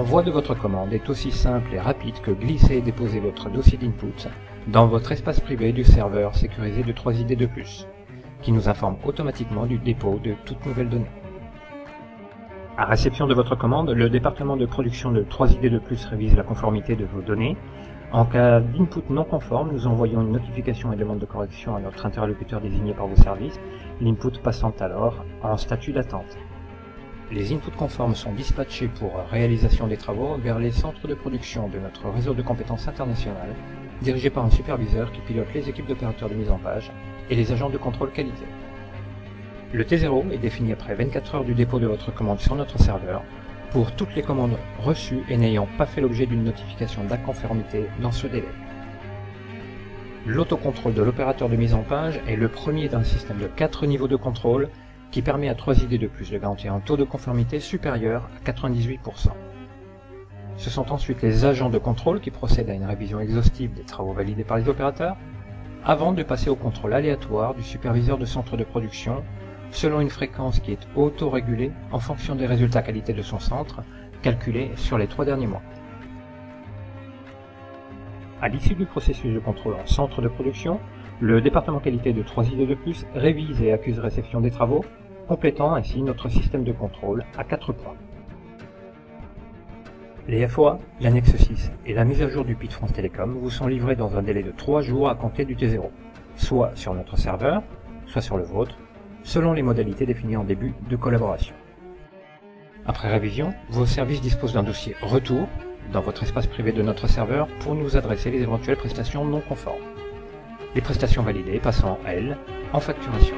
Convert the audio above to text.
L'envoi de votre commande est aussi simple et rapide que glisser et déposer votre dossier d'input dans votre espace privé du serveur sécurisé de 3ID2+, qui nous informe automatiquement du dépôt de toutes nouvelles données. À réception de votre commande, le département de production de 3ID2+ révise la conformité de vos données. En cas d'input non conforme, nous envoyons une notification et demande de correction à notre interlocuteur désigné par vos services, l'input passant alors en statut d'attente. Les inputs conformes sont dispatchés pour réalisation des travaux vers les centres de production de notre réseau de compétences internationales, dirigés par un superviseur qui pilote les équipes d'opérateurs de mise en page et les agents de contrôle qualité. Le T0 est défini après 24 heures du dépôt de votre commande sur notre serveur pour toutes les commandes reçues et n'ayant pas fait l'objet d'une notification d'inconformité dans ce délai. L'autocontrôle de l'opérateur de mise en page est le premier d'un système de 4 niveaux de contrôle qui permet à 3ID2+ de garantir un taux de conformité supérieur à 98%. Ce sont ensuite les agents de contrôle qui procèdent à une révision exhaustive des travaux validés par les opérateurs, avant de passer au contrôle aléatoire du superviseur de centre de production, selon une fréquence qui est auto-régulée en fonction des résultats qualité de son centre, calculés sur les 3 derniers mois. À l'issue du processus de contrôle en centre de production, le département qualité de 3ID2+ révise et accuse réception des travaux, complétant ainsi notre système de contrôle à 4 points. Les FOA, l'annexe 6 et la mise à jour du PIT France Télécom vous sont livrés dans un délai de 3 jours à compter du T0, soit sur notre serveur, soit sur le vôtre, selon les modalités définies en début de collaboration. Après révision, vos services disposent d'un dossier retour dans votre espace privé de notre serveur pour nous adresser les éventuelles prestations non conformes. Les prestations validées passant, elles, en facturation.